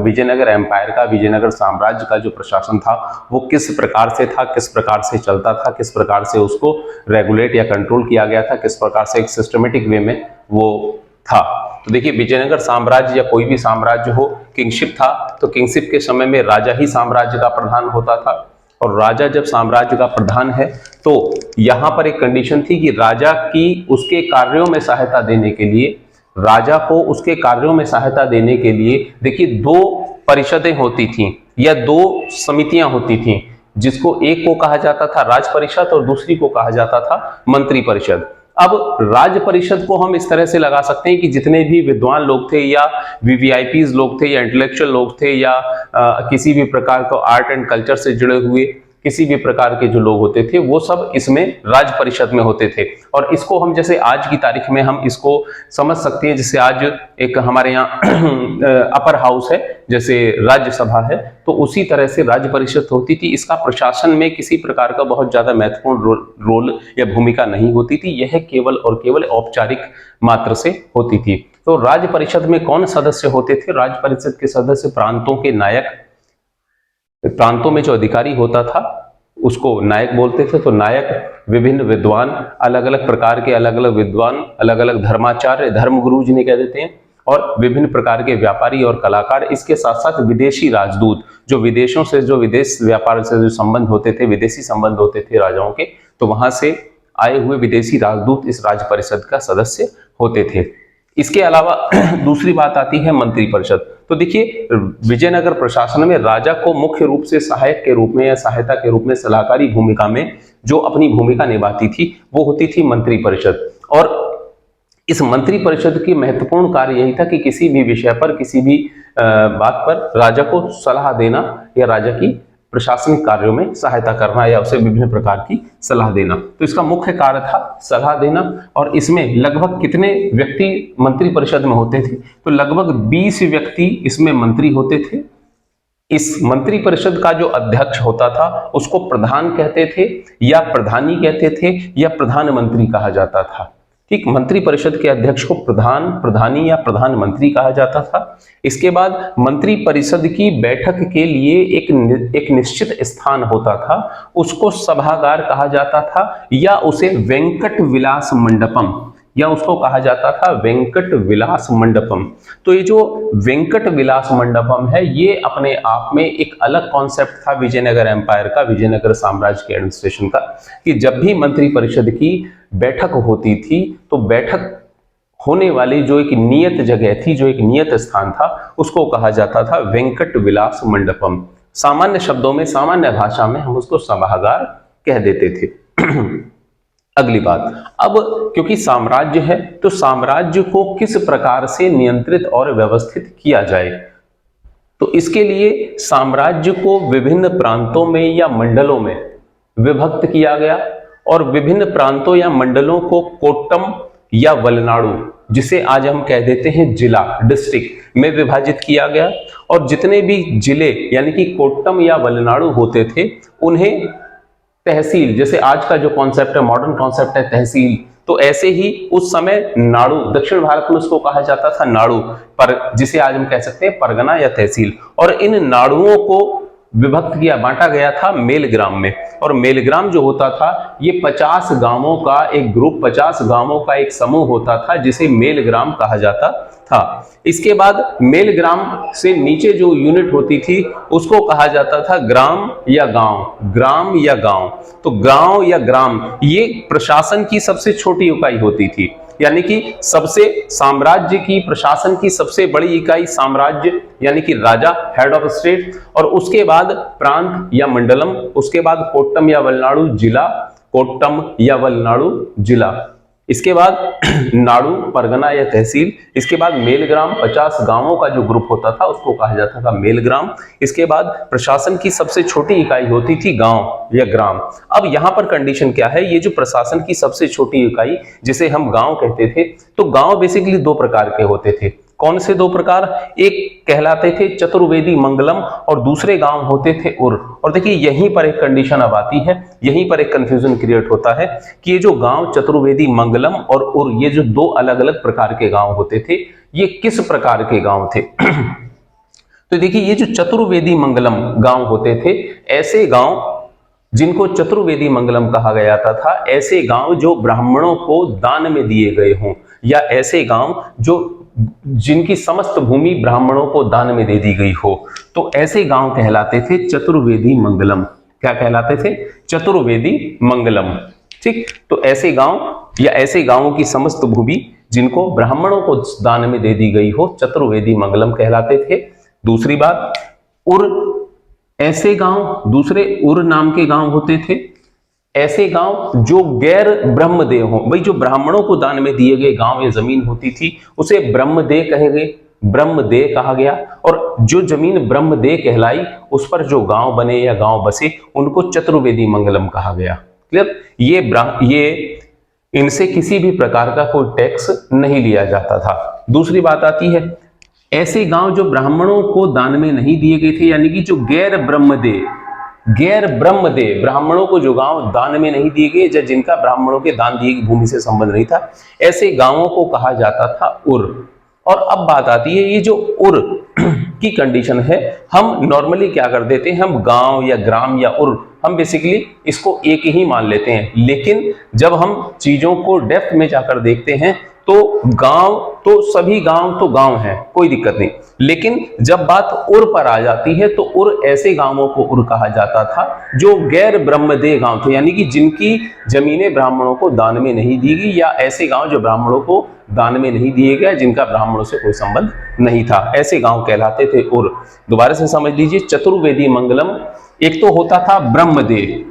Vijayanagar empire का, विजयनगर साम्राज्य का जो प्रशासन था वो किस प्रकार से था, किस प्रकार से चलता था, किस प्रकार से उसको रेगुलेट या कंट्रोल किया गया था, किस प्रकार से एक सिस्टमेटिक वे में वो था। तो देखिए, विजयनगर साम्राज्य या कोई भी साम्राज्य हो, किंगशिप था, तो किंगशिप के समय में राजा ही साम्राज्य का प्रधान होता था। और राजा जब साम्राज्य का प्रधान है तो यहां पर एक कंडीशन थी कि राजा की उसके कार्यों में सहायता देने के लिए, राजा को उसके कार्यों में सहायता देने के लिए देखिए दो परिषदें होती थीं या दो समितियां होती थीं, जिसको एक को कहा जाता था राज परिषद और दूसरी को कहा जाता था मंत्री परिषद। अब राज परिषद को हम इस तरह से लगा सकते हैं कि जितने भी विद्वान लोग थे या वीवीआईपीज लोग थे या इंटेलेक्चुअल लोग थे या किसी भी प्रकार का आर्ट एंड कल्चर से जुड़े हुए किसी भी प्रकार के जो लोग होते थे वो सब इसमें राज परिषद में होते थे। और इसको हम जैसे आज की तारीख में हम इसको समझ सकते हैं, जैसे आज एक हमारे यहाँ अपर हाउस है, जैसे राज्यसभा है, तो उसी तरह से राज्य परिषद होती थी। इसका प्रशासन में किसी प्रकार का बहुत ज्यादा महत्वपूर्ण रोल या भूमिका नहीं होती थी, यह केवल और केवल औपचारिक मात्र से होती थी। तो राज्य परिषद में कौन सदस्य होते थे? राज्य परिषद के सदस्य प्रांतों के नायक, प्रांतों में जो अधिकारी होता था उसको नायक बोलते थे। तो नायक विभिन्न विद्वान, अलग अलग प्रकार के अलग अलग विद्वान, अलग अलग धर्माचार्य, धर्मगुरु जिन्हें कह देते हैं, और विभिन्न प्रकार के व्यापारी और कलाकार, इसके साथ साथ विदेशी राजदूत, जो विदेशों से, जो विदेश व्यापार से जो संबंध होते थे, विदेशी संबंध होते थे राजाओं के, तो वहां से आए हुए विदेशी राजदूत इस राज्य परिषद का सदस्य होते थे। इसके अलावा दूसरी बात आती है मंत्री परिषद। तो देखिए, विजयनगर प्रशासन में राजा को मुख्य रूप से सहायक के रूप में या सहायता के रूप में, सलाहकारी भूमिका में जो अपनी भूमिका निभाती थी वो होती थी मंत्री परिषद। और इस मंत्री परिषद की महत्वपूर्ण कार्य यही था कि किसी भी विषय पर, किसी भी बात पर राजा को सलाह देना या राजा की प्रशासनिक कार्यों में सहायता करना या उसे विभिन्न प्रकार की सलाह देना। तो इसका मुख्य कार्य था सलाह देना। और इसमें लगभग कितने व्यक्ति मंत्री परिषद में होते थे? तो लगभग 20 व्यक्ति इसमें मंत्री होते थे। इस मंत्री परिषद का जो अध्यक्ष होता था उसको प्रधान कहते थे या प्रधानी कहते थे या प्रधानमंत्री कहा जाता था। ठीक, मंत्री परिषद के अध्यक्ष को प्रधान, प्रधानी या प्रधानमंत्री कहा जाता था। इसके बाद मंत्री परिषद की बैठक के लिए एक निश्चित स्थान होता था, उसको सभागार कहा जाता था या उसे वेंकट विलास मंडपम, या उसको कहा जाता था वेंकट विलास मंडपम। तो ये जो वेंकट विलास मंडपम है ये अपने आप में एक अलग कॉन्सेप्ट था विजयनगर एम्पायर का, विजयनगर साम्राज्य के एडमिनिस्ट्रेशन का, कि जब भी मंत्री परिषद की बैठक होती थी तो बैठक होने वाली जो एक नियत जगह थी, जो एक नियत स्थान था, उसको कहा जाता था वेंकट विलास मंडपम। सामान्य शब्दों में, सामान्य भाषा में हम उसको सभागार कह देते थे। अगली बात, अब क्योंकि साम्राज्य है तो साम्राज्य को किस प्रकार से नियंत्रित और व्यवस्थित किया जाए, तो इसके लिए साम्राज्य को विभिन्न प्रांतों में या मंडलों में विभक्त किया गया और विभिन्न प्रांतों या मंडलों को कोट्टम या वलनाडु, जिसे आज हम कह देते हैं जिला, डिस्ट्रिक्ट में विभाजित किया गया। और जितने भी जिले यानी कि कोट्टम या वलनाडु होते थे उन्हें तहसील, जैसे आज का जो कॉन्सेप्ट है, मॉडर्न कॉन्सेप्ट है तहसील, तो ऐसे ही उस समय नाडु, दक्षिण भारत में उसको कहा जाता था नाडु, पर जिसे आज हम कह सकते हैं परगना या तहसील। और इन नाडुओं को विभक्त किया, बांटा गया था मेलग्राम में। और मेलग्राम जो होता था ये 50 गांवों का एक ग्रुप, 50 गांवों का एक समूह होता था जिसे मेलग्राम कहा जाता था। इसके बाद मेलग्राम से नीचे जो यूनिट होती थी उसको कहा जाता था ग्राम या गांव, ग्राम या गांव। तो गांव या ग्राम ये प्रशासन की सबसे छोटी इकाई होती थी, यानी कि सबसे साम्राज्य की प्रशासन की सबसे बड़ी इकाई साम्राज्य यानी कि राजा, हेड ऑफ स्टेट, और उसके बाद प्रांत या मंडलम, उसके बाद कोट्टम या वलनाडु जिला, कोट्टम या वलनाडु जिला, इसके बाद नाडु, परगना या तहसील, इसके बाद मेलग्राम, 50 गांवों का जो ग्रुप होता था उसको कहा जाता था मेलग्राम। इसके बाद प्रशासन की सबसे छोटी इकाई होती थी गांव या ग्राम। अब यहां पर कंडीशन क्या है, ये जो प्रशासन की सबसे छोटी इकाई जिसे हम गांव कहते थे, तो गांव बेसिकली दो प्रकार के होते थे। कौन से दो प्रकार? एक कहलाते थे चतुर्वेदी मंगलम और दूसरे गांव होते थे उर। और देखिए यहीं पर एक कंडीशन अब आती है, यहीं पर एक कंफ्यूजन क्रिएट होता है कि ये जो गांव चतुर्वेदी मंगलम और उर, ये जो दो अलग अलग प्रकार के गांव होते थे, ये किस प्रकार के गांव थे? तो देखिए ये जो चतुर्वेदी मंगलम गांव होते थे, ऐसे गांव जिनको चतुर्वेदी मंगलम कहा गया था, ऐसे गांव जो ब्राह्मणों को दान में दिए गए हों, या ऐसे गांव जो जिनकी समस्त भूमि ब्राह्मणों को दान में दे दी गई हो, तो ऐसे गांव कहलाते थे चतुर्वेदी मंगलम। क्या कहलाते थे? चतुर्वेदी मंगलम। ठीक, तो ऐसे गांव या ऐसे गांवों की समस्त भूमि जिनको ब्राह्मणों को दान में दे दी गई हो, चतुर्वेदी मंगलम कहलाते थे। दूसरी बात, उर, ऐसे गांव, दूसरे उर नाम के गांव होते थे। ऐसे गांव जो गैर ब्रह्मदेव हो, भाई जो ब्राह्मणों को दान में दिए गए गांव या जमीन होती थी उसे ब्रह्मदेव कहे गए, ब्रह्मदेव कहा गया। और जो जमीन ब्रह्मदेव कहलाई उस पर जो गांव बने या गांव बसे उनको चतुर्वेदी मंगलम कहा गया। क्लियर? ये इनसे किसी भी प्रकार का कोई टैक्स नहीं लिया जाता था। दूसरी बात आती है, ऐसे गांव जो ब्राह्मणों को दान में नहीं दिए गए थे, यानी कि जो गैर ब्रह्मदेव ब्राह्मणों को जो गांव दान में नहीं दिए गए, या जिनका ब्राह्मणों के दान दिए गई भूमि से संबंध नहीं था, ऐसे गांवों को कहा जाता था उर। और अब बात आती है, ये जो उर की कंडीशन है, हम नॉर्मली क्या कर देते हैं, हम गांव या ग्राम या उर, हम बेसिकली इसको एक ही मान लेते हैं। लेकिन जब हम चीजों को डेप्थ में जाकर देखते हैं तो गांव तो सभी गांव तो गांव हैं, कोई दिक्कत नहीं। लेकिन जब बात उर पर आ जाती है तो उर, ऐसे गांवों को उर कहा जाता था जो गैर ब्रह्मदेव गांव थे, यानी कि जिनकी जमीनें ब्राह्मणों को दान में नहीं दी गई, या ऐसे गांव जो ब्राह्मणों को दान में नहीं दिए गए, जिनका ब्राह्मणों से कोई संबंध नहीं था, ऐसे गांव कहलाते थे उर। दोबारा से समझ लीजिए, चतुर्वेदी मंगलम एक तो होता था ब्रह्मदेव,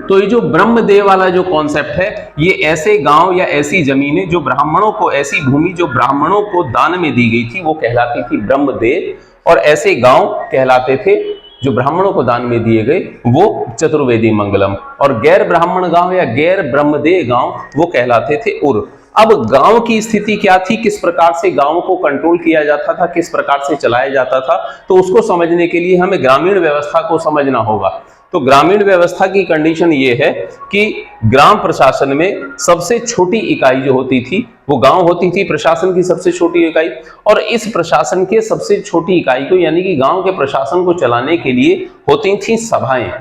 तो ये जो ब्रह्मदेव वाला जो कॉन्सेप्ट है, ये ऐसे गांव या ऐसी जमीनें जो ब्राह्मणों को, ऐसी भूमि जो ब्राह्मणों को दान में दी गई थी वो कहलाती थी ब्रह्मदेव, और ऐसे गांव कहलाते थे जो ब्राह्मणों को दान में दिए गए वो चतुर्वेदी मंगलम, और गैर ब्राह्मण गांव या गैर ब्रह्मदेव गांव वो कहलाते थे उर। अब गांव की स्थिति क्या थी, किस प्रकार से गांव को कंट्रोल किया जाता था, किस प्रकार से चलाया जाता था, तो उसको समझने के लिए हमें ग्रामीण व्यवस्था को समझना होगा। तो ग्रामीण व्यवस्था की कंडीशन ये है कि ग्राम प्रशासन में सबसे छोटी इकाई जो होती थी वो गांव होती थी, प्रशासन की सबसे छोटी इकाई। और इस प्रशासन के सबसे छोटी इकाई को, यानी कि गांव के प्रशासन को चलाने के लिए होती थी सभाएं,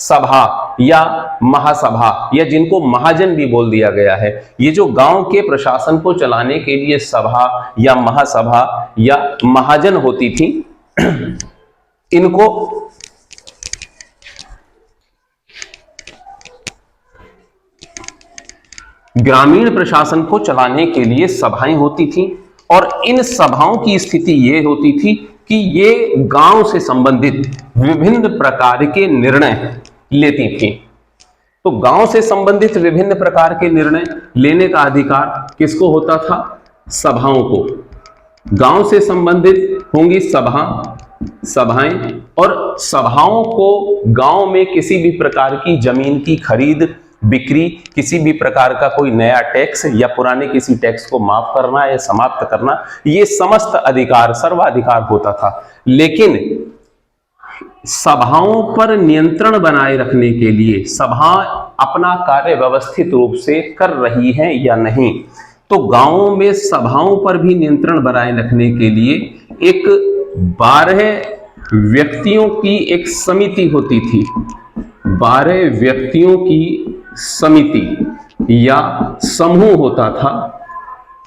सभा या महासभा, या जिनको महाजन भी बोल दिया गया है। ये जो गांव के प्रशासन को चलाने के लिए सभा या महासभा या महाजन होती थी, इनको ग्रामीण प्रशासन को चलाने के लिए सभाएं होती थी, और इन सभाओं की स्थिति ये होती थी कि ये गांव से संबंधित विभिन्न प्रकार के निर्णय लेती थी। तो गांव से संबंधित विभिन्न प्रकार के निर्णय लेने का अधिकार किसको होता था? सभाओं को। गांव से संबंधित होंगी सभाएं, और सभाओं को गांव में किसी भी प्रकार की जमीन की खरीद बिक्री, किसी भी प्रकार का कोई नया टैक्स या पुराने किसी टैक्स को माफ करना या समाप्त करना, ये समस्त अधिकार, सर्वाधिकार होता था। लेकिन सभाओं पर नियंत्रण बनाए रखने के लिए, सभा अपना कार्य व्यवस्थित रूप से कर रही है या नहीं, तो गांवों में सभाओं पर भी नियंत्रण बनाए रखने के लिए एक 12 व्यक्तियों की एक समिति होती थी। 12 व्यक्तियों की समिति या समूह होता था,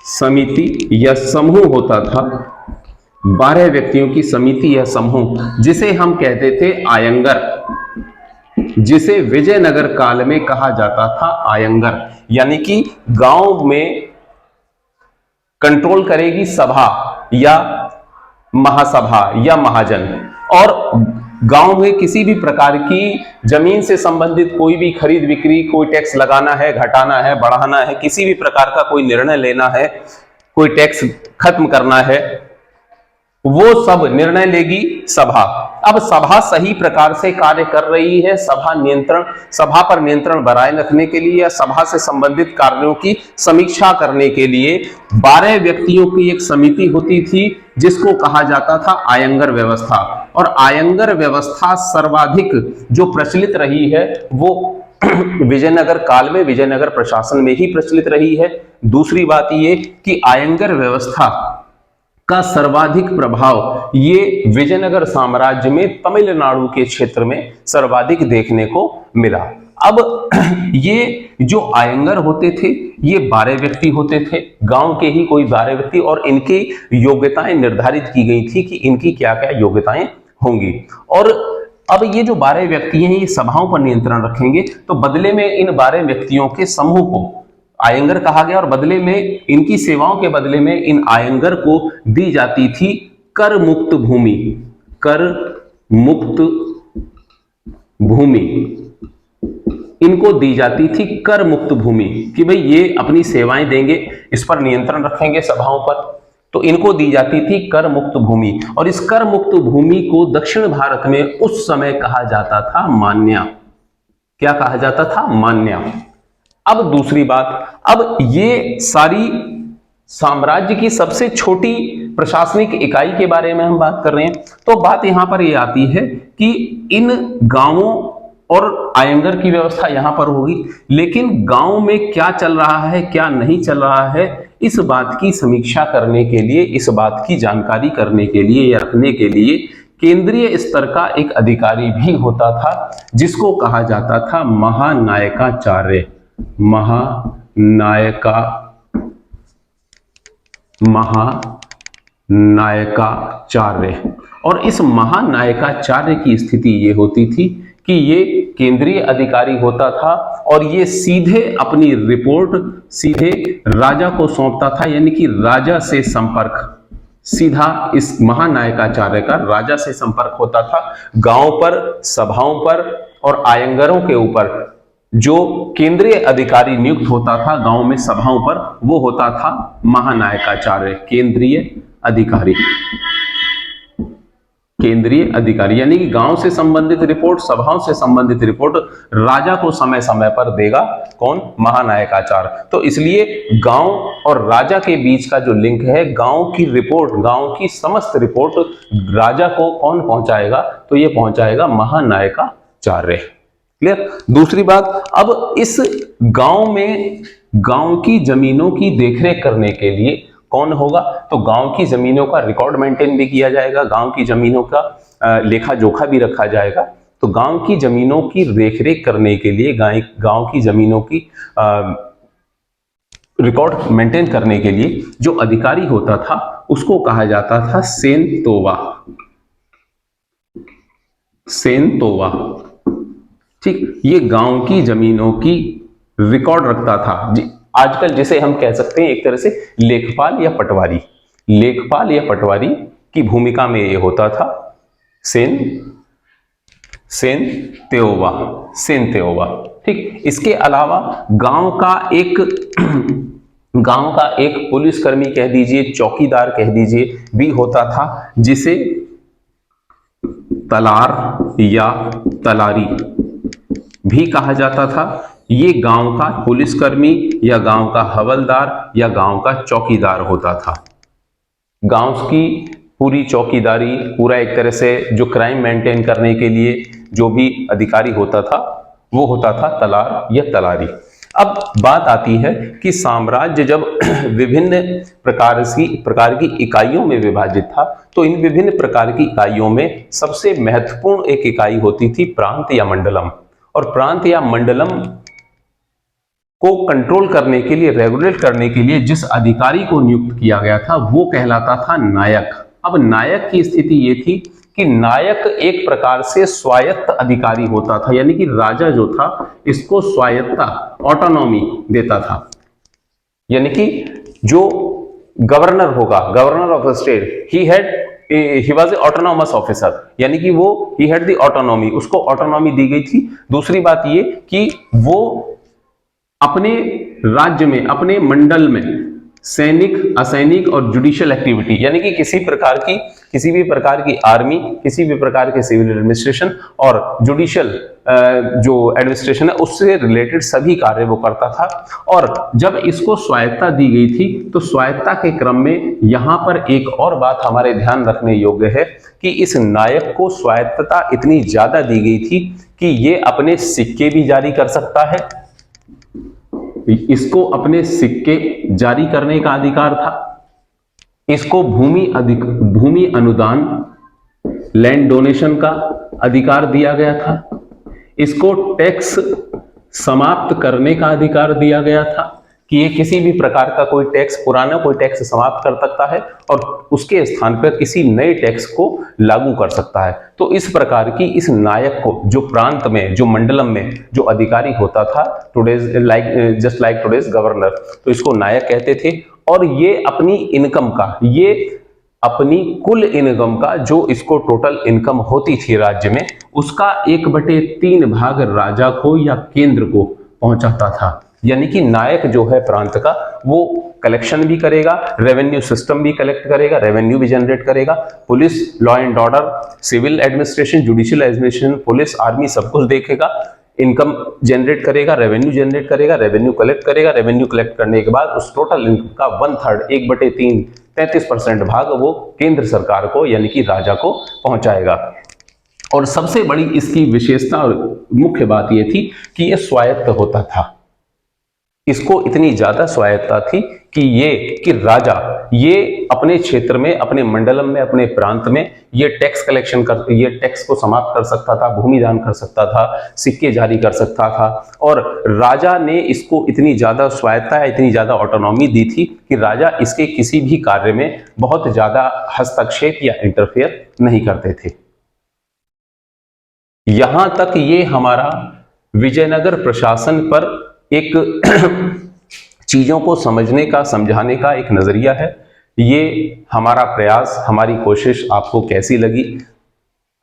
समिति या समूह होता था, 12 व्यक्तियों की समिति या समूह, जिसे हम कहते थे आयंगर, जिसे विजयनगर काल में कहा जाता था आयंगर। यानी कि गांव में कंट्रोल करेगी सभा या महासभा या महाजन, और गांव में किसी भी प्रकार की जमीन से संबंधित कोई भी खरीद बिक्री, कोई टैक्स लगाना है, घटाना है, बढ़ाना है, किसी भी प्रकार का कोई निर्णय लेना है, कोई टैक्स खत्म करना है, वो सब निर्णय लेगी सभा। अब सभा सही प्रकार से कार्य कर रही है, सभा पर नियंत्रण बनाए रखने के लिए या सभा से संबंधित कार्यों की समीक्षा करने के लिए 12 व्यक्तियों की एक समिति होती थी, जिसको कहा जाता था आयंगर व्यवस्था। और आयंगर व्यवस्था सर्वाधिक जो प्रचलित रही है वो विजयनगर काल में, विजयनगर प्रशासन में ही प्रचलित रही है। दूसरी बात ये कि आयंगर व्यवस्था का सर्वाधिक प्रभाव ये विजयनगर साम्राज्य में तमिलनाडु के क्षेत्र में सर्वाधिक देखने को मिला। अब ये जो आयंगर होते थे ये 12 व्यक्ति होते थे, गांव के ही कोई 12 व्यक्ति, और इनकी योग्यताएं निर्धारित की गई थी कि इनकी क्या क्या योग्यताएं होंगी। और अब ये जो 12 व्यक्ति हैं ये सभाओं पर नियंत्रण रखेंगे, तो बदले में इन 12 व्यक्तियों के समूह को आयंगर कहा गया, और बदले में इनकी सेवाओं के बदले में इन आयंगर को दी जाती थी कर मुक्त भूमि। कर मुक्त भूमि इनको दी जाती थी कर मुक्त भूमि, कि भाई ये अपनी सेवाएं देंगे, इस पर नियंत्रण रखेंगे सभाओं पर, तो इनको दी जाती थी कर मुक्त भूमि। और इस कर मुक्त भूमि को दक्षिण भारत में उस समय कहा जाता था मान्या। क्या कहा जाता था? मान्या। अब दूसरी बात, अब ये सारी साम्राज्य की सबसे छोटी प्रशासनिक इकाई के बारे में हम बात कर रहे हैं, तो बात यहां पर ये आती है कि इन गांवों और आयंगर की व्यवस्था यहां पर होगी, लेकिन गांव में क्या चल रहा है क्या नहीं चल रहा है, इस बात की समीक्षा करने के लिए, इस बात की जानकारी करने के लिए या रखने के लिए केंद्रीय स्तर का एक अधिकारी भी होता था, जिसको कहा जाता था महानायकाचार्य। महानायकाचार्य। और इस महानायकाचार्य की स्थिति ये होती थी कि ये केंद्रीय अधिकारी होता था और ये सीधे अपनी रिपोर्ट सीधे राजा को सौंपता था, यानी कि राजा से संपर्क सीधा इस महानायकाचार्य का राजा से संपर्क होता था। गांव पर, सभाओं पर और आयंगरों के ऊपर जो केंद्रीय अधिकारी नियुक्त होता था गांव में, सभाओं पर, वो होता था महानायकाचार्य। केंद्रीय अधिकारी, केंद्रीय अधिकारी यानी कि गांव से संबंधित रिपोर्ट, सभाओं से संबंधित रिपोर्ट राजा को समय समय पर देगा कौन? महानायकाचार्य। तो इसलिए गांव और राजा के बीच का जो लिंक है, गांव की रिपोर्ट, गांव की समस्त रिपोर्ट राजा को कौन पहुंचाएगा? तो ये पहुंचाएगा महानायकाचार्य। क्लियर? दूसरी बात, अब इस गांव में गांव की जमीनों की देखरेख करने के लिए कौन होगा? तो गांव की जमीनों का रिकॉर्ड मेंटेन भी किया जाएगा, गांव की जमीनों का लेखा जोखा भी रखा जाएगा। तो गांव की जमीनों की देखरेख करने के लिए, गांव की जमीनों की रिकॉर्ड मेंटेन करने के लिए जो अधिकारी होता था उसको कहा जाता था सेनतोवा। सेनतोवा, ठीक। ये गांव की जमीनों की रिकॉर्ड रखता था, आजकल जिसे हम कह सकते हैं एक तरह से लेखपाल या पटवारी। लेखपाल या पटवारी की भूमिका में ये होता था सेनतोवा, ठीक। इसके अलावा गांव का एक पुलिसकर्मी कह दीजिए, चौकीदार कह दीजिए, भी होता था, जिसे तलार या तलारी भी कहा जाता था। ये गांव का पुलिसकर्मी या गांव का हवलदार या गांव का चौकीदार होता था। गांव की पूरी चौकीदारी, पूरा एक तरह से जो क्राइम मेंटेन करने के लिए जो भी अधिकारी होता था वो होता था तलार या तलारी। अब बात आती है कि साम्राज्य जब विभिन्न प्रकार की इकाइयों में विभाजित था, तो इन विभिन्न प्रकार की इकाइयों में सबसे महत्वपूर्ण एक इकाई होती थी प्रांत या मंडलम। और प्रांत या मंडलम को कंट्रोल करने के लिए, रेगुलेट करने के लिए जिस अधिकारी को नियुक्त किया गया था वो कहलाता था नायक। अब नायक की स्थिति ये थी कि नायक एक प्रकार से स्वायत्त अधिकारी होता था, यानी कि राजा जो था इसको स्वायत्तता, ऑटोनॉमी देता था। यानी कि जो गवर्नर होगा, governor of the state, he was a autonomous officer, यानी कि वो ही हैड द ऑटोनॉमी, उसको ऑटोनॉमी दी गई थी। दूसरी बात ये कि वो अपने राज्य में, अपने मंडल में सैनिक, असैनिक और जुडिशियल एक्टिविटी, यानी कि किसी भी प्रकार की आर्मी, किसी भी प्रकार के सिविल एडमिनिस्ट्रेशन और जुडिशियल जो एडमिनिस्ट्रेशन है उससे रिलेटेड सभी कार्य वो करता था। और जब इसको स्वायत्ता दी गई थी तो स्वायत्ता के क्रम में यहां पर एक और बात हमारे ध्यान रखने योग्य है कि इस नायक को स्वायत्तता इतनी ज्यादा दी गई थी कि ये अपने सिक्के भी जारी कर सकता है, इसको अपने सिक्के जारी करने का अधिकार था, इसको भूमि अनुदान लैंड डोनेशन का अधिकार दिया गया था, इसको टैक्स समाप्त करने का अधिकार दिया गया था कि ये किसी भी प्रकार का कोई टैक्स, पुराना कोई टैक्स समाप्त कर सकता है और उसके स्थान पर किसी नए टैक्स को लागू कर सकता है। तो इस प्रकार की इस नायक को जो प्रांत में, जो मंडलम में जो अधिकारी होता था, today's just like today's governor, तो इसको नायक कहते थे। और ये अपनी इनकम का, ये अपनी कुल इनकम का, जो इसको टोटल इनकम होती थी राज्य में, उसका 1/3 भाग राजा को या केंद्र को पहुंचाता था। यानी कि नायक जो है प्रांत का, वो कलेक्शन भी करेगा, रेवेन्यू सिस्टम भी कलेक्ट करेगा, रेवेन्यू भी जनरेट करेगा, police, law and order, civil administration, judicial administration, police, army सब कुछ देखेगा, इनकम जनरेट करेगा, रेवेन्यू जनरेट करेगा, रेवेन्यू कलेक्ट करेगा, रेवेन्यू कलेक्ट करने के बाद उस टोटल इनकम का 1/3, 1/3, 33% भाग वो केंद्र सरकार को यानी कि राजा को पहुंचाएगा। और सबसे बड़ी इसकी विशेषता और मुख्य बात यह थी कि यह स्वायत्त होता था। इसको इतनी ज्यादा स्वायत्ता थी कि राजा ये अपने क्षेत्र में, अपने मंडलम में, अपने प्रांत में ये टैक्स कलेक्शन कर, ये टैक्स को समाप्त कर सकता था, भूमि दान कर सकता था, सिक्के जारी कर सकता था। और राजा ने इसको इतनी ज्यादा स्वायत्ता, इतनी ज्यादा ऑटोनॉमी दी थी कि राजा इसके किसी भी कार्य में बहुत ज्यादा हस्तक्षेप या इंटरफेयर नहीं करते थे। यहां तक ये हमारा विजयनगर प्रशासन पर एक चीजों को समझने का, समझाने का एक नजरिया है। ये हमारा प्रयास, हमारी कोशिश आपको कैसी लगी?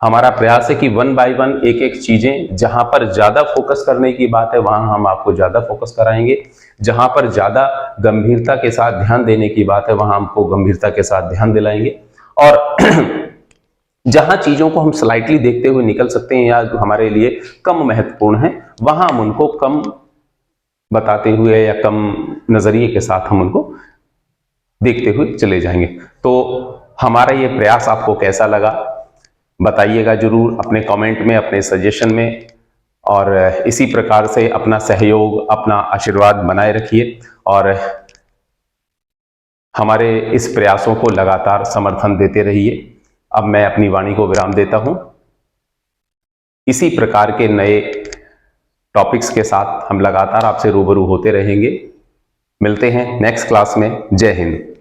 हमारा प्रयास है कि 1 बाय 1 एक एक चीजें, जहां पर ज्यादा फोकस करने की बात है वहां हम आपको ज्यादा फोकस कराएंगे, जहां पर ज्यादा गंभीरता के साथ ध्यान देने की बात है वहां हमको गंभीरता के साथ ध्यान दिलाएंगे। और जहां चीजों को हम स्लाइटली देखते हुए निकल सकते हैं या हमारे लिए कम महत्वपूर्ण है, वहां हम उनको कम बताते हुए या कम नजरिए के साथ हम उनको देखते हुए चले जाएंगे। तो हमारा ये प्रयास आपको कैसा लगा बताइएगा जरूर अपने कमेंट में, अपने सजेशन में। और इसी प्रकार से अपना सहयोग, अपना आशीर्वाद बनाए रखिए और हमारे इस प्रयासों को लगातार समर्थन देते रहिए। अब मैं अपनी वाणी को विराम देता हूं। इसी प्रकार के नए टॉपिक्स के साथ हम लगातार आपसे रूबरू होते रहेंगे। मिलते हैं नेक्स्ट क्लास में। जय हिंद।